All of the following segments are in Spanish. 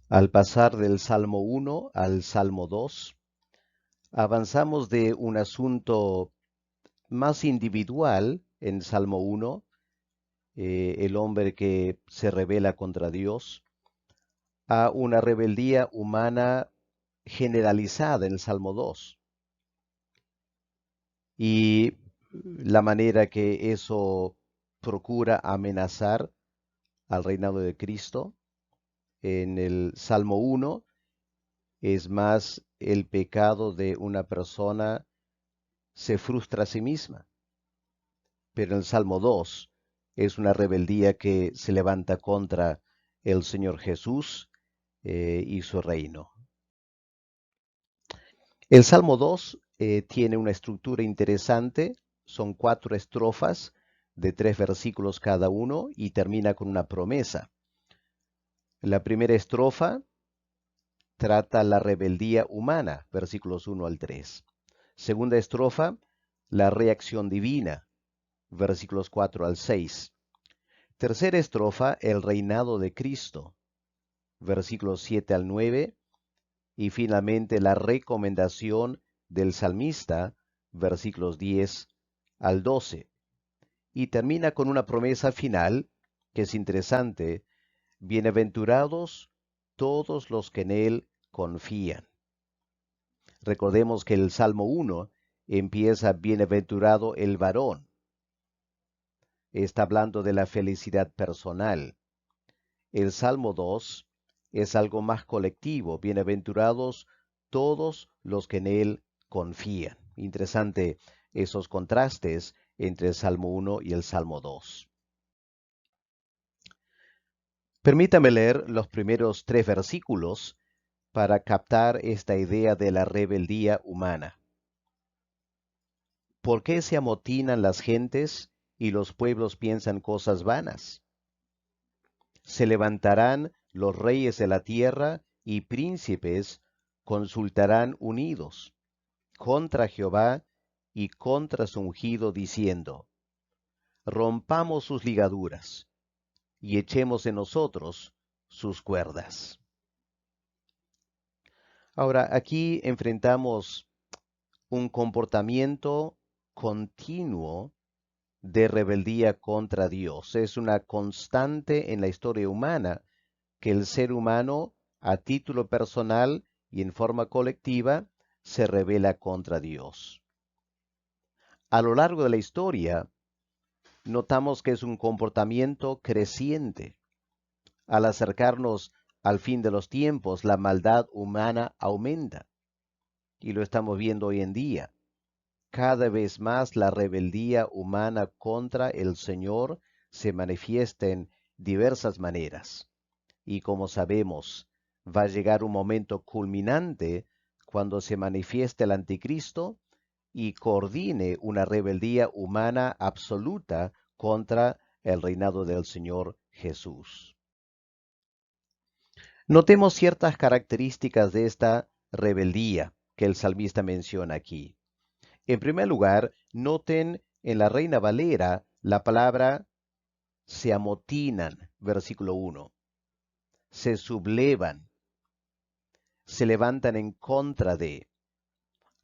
Al pasar del Salmo 1 al Salmo 2, avanzamos de un asunto más individual en Salmo 1, el hombre que se rebela contra Dios, a una rebeldía humana generalizada en el Salmo 2. Y la manera que eso procura amenazar al reinado de Cristo en el Salmo 1 es más el pecado de una persona se frustra a sí misma. Pero en el Salmo 2 es una rebeldía que se levanta contra el Señor Jesús y su reino. El Salmo 2 tiene una estructura interesante, son 4 estrofas de 3 versículos cada uno y termina con una promesa. La primera estrofa trata la rebeldía humana, versículos 1 al 3. Segunda estrofa, la reacción divina, versículos 4 al 6. Tercera estrofa, el reinado de Cristo, versículos 7 al 9. Y finalmente la recomendación del salmista, versículos 10 al 12. Y termina con una promesa final que es interesante. Bienaventurados todos los que en él confían. Recordemos que el Salmo 1 empieza bienaventurado el varón. Está hablando de la felicidad personal. El Salmo 2 es algo más colectivo. Bienaventurados todos los que en él confían. Interesante esos contrastes entre el Salmo 1 y el Salmo 2. Permítame leer los primeros 3 versículos para captar esta idea de la rebeldía humana. ¿Por qué se amotinan las gentes y los pueblos piensan cosas vanas? Se levantarán los reyes de la tierra y príncipes consultarán unidos contra Jehová y contra su ungido, diciendo: rompamos sus ligaduras y echemos en nosotros sus cuerdas. Ahora, aquí enfrentamos un comportamiento continuo de rebeldía contra Dios. Es una constante en la historia humana que el ser humano, a título personal y en forma colectiva, se rebela contra Dios. A lo largo de la historia, notamos que es un comportamiento creciente. Al acercarnos al fin de los tiempos, la maldad humana aumenta. Y lo estamos viendo hoy en día. Cada vez más la rebeldía humana contra el Señor se manifiesta en diversas maneras. Y como sabemos, va a llegar un momento culminante cuando se manifieste el anticristo y coordine una rebeldía humana absoluta contra el reinado del Señor Jesús. Notemos ciertas características de esta rebeldía que el salmista menciona aquí. En primer lugar, noten en la Reina Valera la palabra se amotinan, versículo 1. Se sublevan, se levantan en contra de.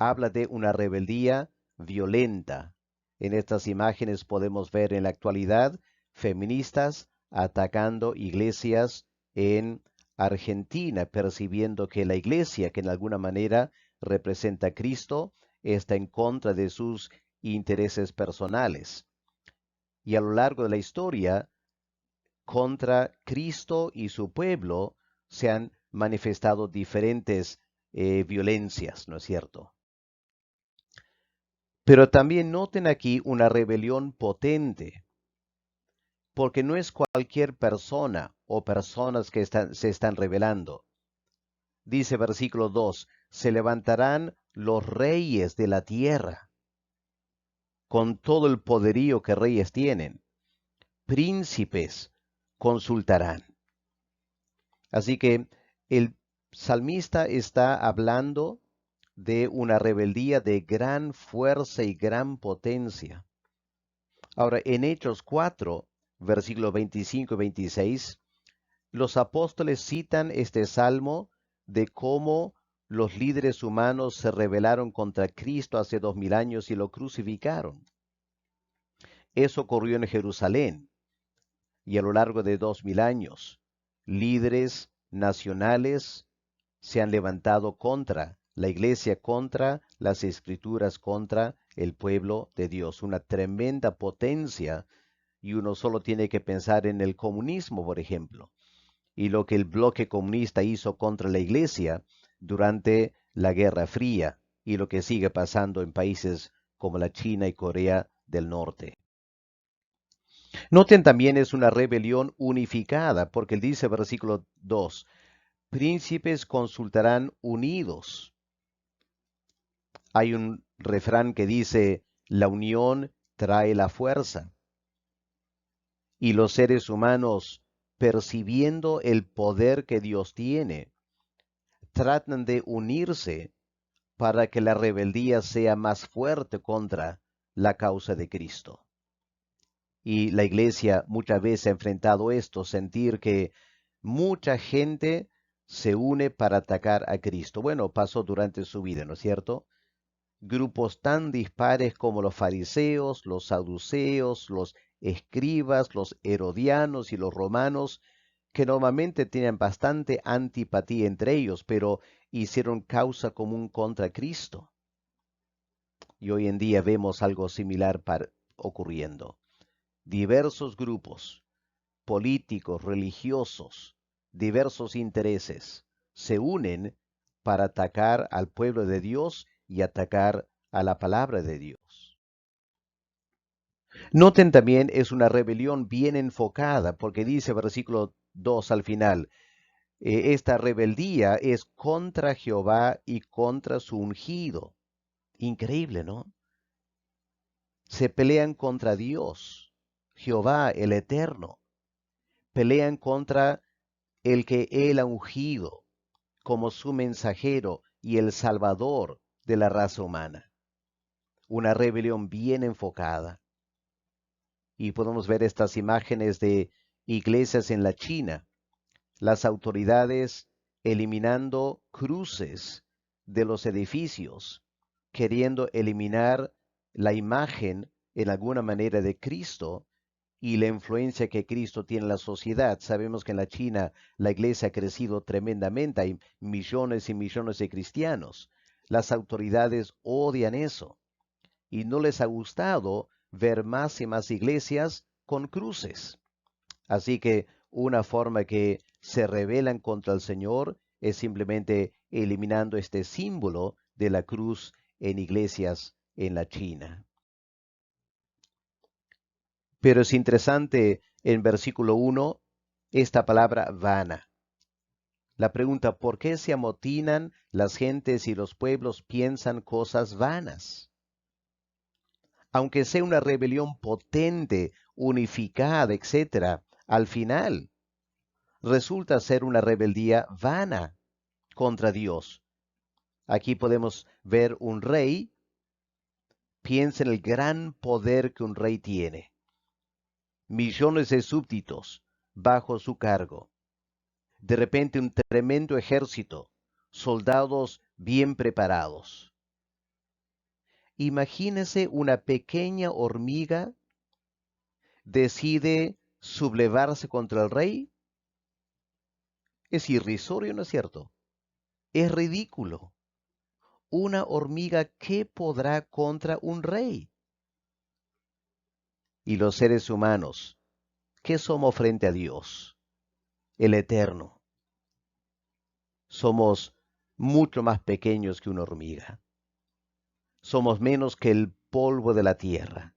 Habla de una rebeldía violenta. En estas imágenes podemos ver en la actualidad feministas atacando iglesias en Argentina, percibiendo que la iglesia, que en alguna manera representa a Cristo, está en contra de sus intereses personales. Y a lo largo de la historia, contra Cristo y su pueblo se han manifestado diferentes violencias, ¿no es cierto? Pero también noten aquí una rebelión potente, porque no es cualquier persona o personas que se están rebelando. Dice versículo 2, se levantarán los reyes de la tierra, con todo el poderío que reyes tienen. Príncipes consultarán. Así que el salmista está hablando de una rebeldía de gran fuerza y gran potencia. Ahora, en Hechos 4, versículos 25 y 26, Los apóstoles citan este salmo de cómo los líderes humanos se rebelaron contra Cristo hace 2000 años y lo crucificaron. Eso ocurrió en Jerusalén y a lo largo de 2000 años, líderes nacionales se han levantado contra la iglesia, contra las escrituras, contra el pueblo de Dios. Una tremenda potencia, y uno solo tiene que pensar en el comunismo, por ejemplo, y lo que el bloque comunista hizo contra la iglesia durante la Guerra Fría y lo que sigue pasando en países como la China y Corea del Norte. Noten también es una rebelión unificada, porque él dice, versículo 2, príncipes consultarán unidos. Hay un refrán que dice, la unión trae la fuerza. Y los seres humanos, percibiendo el poder que Dios tiene, tratan de unirse para que la rebeldía sea más fuerte contra la causa de Cristo. Y la iglesia muchas veces ha enfrentado esto, sentir que mucha gente se une para atacar a Cristo. Bueno, pasó durante su vida, ¿no es cierto? Grupos tan dispares como los fariseos, los saduceos, los escribas, los herodianos y los romanos, que normalmente tenían bastante antipatía entre ellos, pero hicieron causa común contra Cristo. Y hoy en día vemos algo similar ocurriendo. Diversos grupos políticos, religiosos, diversos intereses, se unen para atacar al pueblo de Dios y atacar a la palabra de Dios. Noten también es una rebelión bien enfocada, porque dice versículo 2 al final, esta rebeldía es contra Jehová y contra su ungido. Increíble, ¿no? Se pelean contra Dios, Jehová el Eterno. Pelean contra el que él ha ungido como su mensajero y el salvador de la raza humana. Una rebelión bien enfocada. Y podemos ver estas imágenes de iglesias en la China, las autoridades eliminando cruces de los edificios, queriendo eliminar la imagen en alguna manera de Cristo y la influencia que Cristo tiene en la sociedad. Sabemos que en la China la iglesia ha crecido tremendamente, hay millones y millones de cristianos. Las autoridades odian eso y no les ha gustado ver más y más iglesias con cruces. Así que una forma que se rebelan contra el Señor es simplemente eliminando este símbolo de la cruz en iglesias en la China. Pero es interesante en versículo 1 esta palabra vana. La pregunta, ¿por qué se amotinan las gentes y los pueblos piensan cosas vanas? Aunque sea una rebelión potente, unificada, etc., al final resulta ser una rebeldía vana contra Dios. Aquí podemos ver un rey, piensa en el gran poder que un rey tiene. Millones de súbditos bajo su cargo. De repente un tremendo ejército, soldados bien preparados. Imagínese una pequeña hormiga decide sublevarse contra el rey. Es irrisorio, ¿no es cierto? Es ridículo. Una hormiga, ¿qué podrá contra un rey? Y los seres humanos, ¿qué somos frente a Dios, el Eterno? Somos mucho más pequeños que una hormiga. Somos menos que el polvo de la tierra.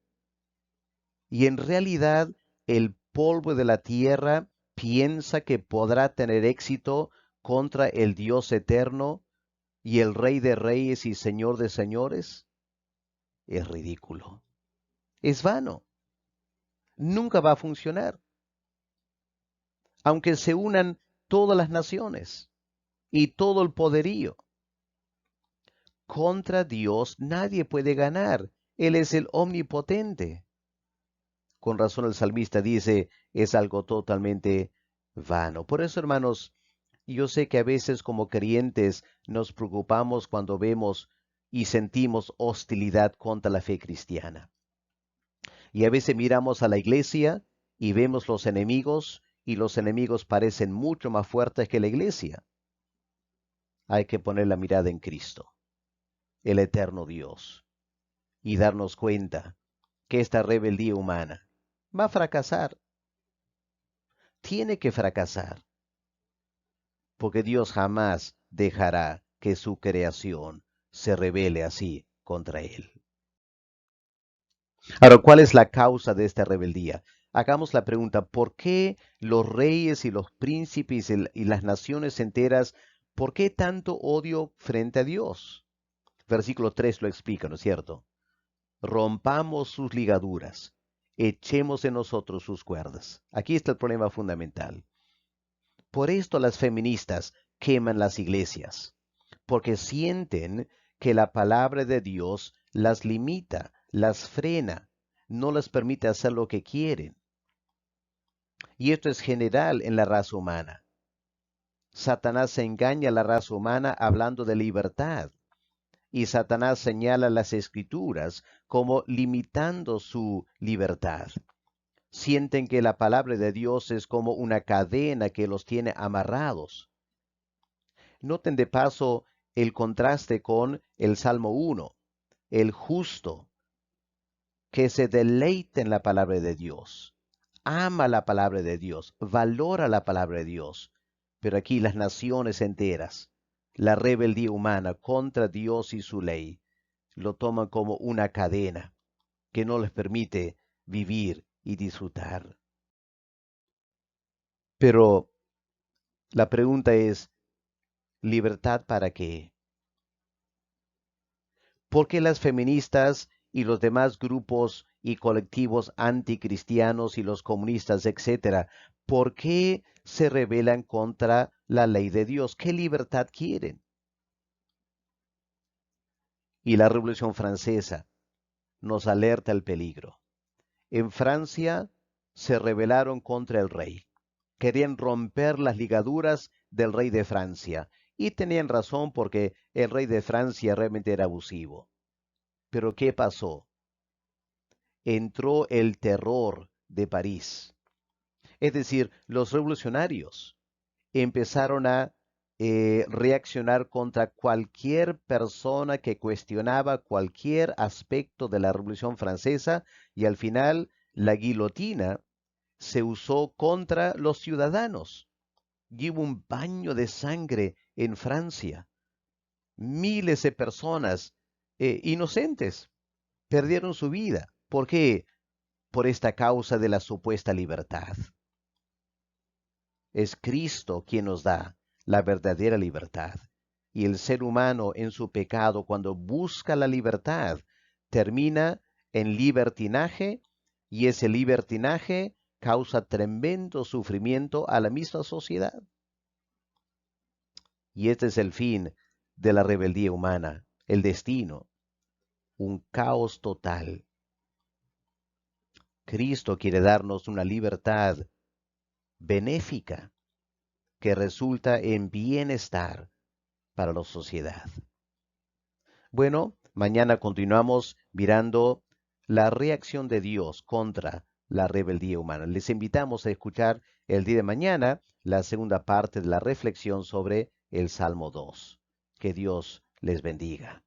Y en realidad, el polvo de la tierra piensa que podrá tener éxito contra el Dios eterno y el Rey de Reyes y Señor de Señores. Es ridículo. Es vano. Nunca va a funcionar. Aunque se unan todas las naciones y todo el poderío. Contra Dios nadie puede ganar. Él es el omnipotente. Con razón el salmista dice, es algo totalmente vano. Por eso, hermanos, yo sé que a veces como creyentes nos preocupamos cuando vemos y sentimos hostilidad contra la fe cristiana. Y a veces miramos a la iglesia y vemos los enemigos y los enemigos parecen mucho más fuertes que la iglesia. Hay que poner la mirada en Cristo, el eterno Dios, y darnos cuenta que esta rebeldía humana va a fracasar. Tiene que fracasar, porque Dios jamás dejará que su creación se rebele así contra Él. Ahora, ¿cuál es la causa de esta rebeldía? Hagamos la pregunta, ¿por qué los reyes y los príncipes y las naciones enteras, por qué tanto odio frente a Dios? Versículo 3 lo explica, ¿no es cierto? Rompamos sus ligaduras, echemos en nosotros sus cuerdas. Aquí está el problema fundamental. Por esto las feministas queman las iglesias, porque sienten que la palabra de Dios las limita, las frena, no les permite hacer lo que quieren. Y esto es general en la raza humana. Satanás engaña a la raza humana hablando de libertad, y Satanás señala las escrituras como limitando su libertad. Sienten que la palabra de Dios es como una cadena que los tiene amarrados. Noten de paso el contraste con el Salmo 1, el justo que se deleita en la palabra de Dios, ama la palabra de Dios, valora la palabra de Dios. Pero aquí las naciones enteras, la rebeldía humana contra Dios y su ley, lo toman como una cadena que no les permite vivir y disfrutar. Pero la pregunta es, ¿libertad para qué? ¿Por qué las feministas y los demás grupos y colectivos anticristianos y los comunistas, etcétera, por qué se rebelan contra la ley de Dios? ¿Qué libertad quieren? Y la Revolución Francesa nos alerta el peligro. En Francia se rebelaron contra el rey. Querían romper las ligaduras del rey de Francia. Y tenían razón porque el rey de Francia realmente era abusivo. Pero ¿qué pasó? Entró el terror de París. Es decir, los revolucionarios empezaron a reaccionar contra cualquier persona que cuestionaba cualquier aspecto de la Revolución Francesa y al final la guillotina se usó contra los ciudadanos. Y hubo un baño de sangre en Francia. Miles de personas inocentes perdieron su vida. ¿Por qué? Por esta causa de la supuesta libertad. Es Cristo quien nos da la verdadera libertad. Y el ser humano en su pecado, cuando busca la libertad, termina en libertinaje y ese libertinaje causa tremendo sufrimiento a la misma sociedad. Y este es el fin de la rebeldía humana, el destino, un caos total. Cristo quiere darnos una libertad benéfica que resulta en bienestar para la sociedad. Bueno, mañana continuamos mirando la reacción de Dios contra la rebeldía humana. Les invitamos a escuchar el día de mañana la segunda parte de la reflexión sobre el Salmo 2. Que Dios les bendiga.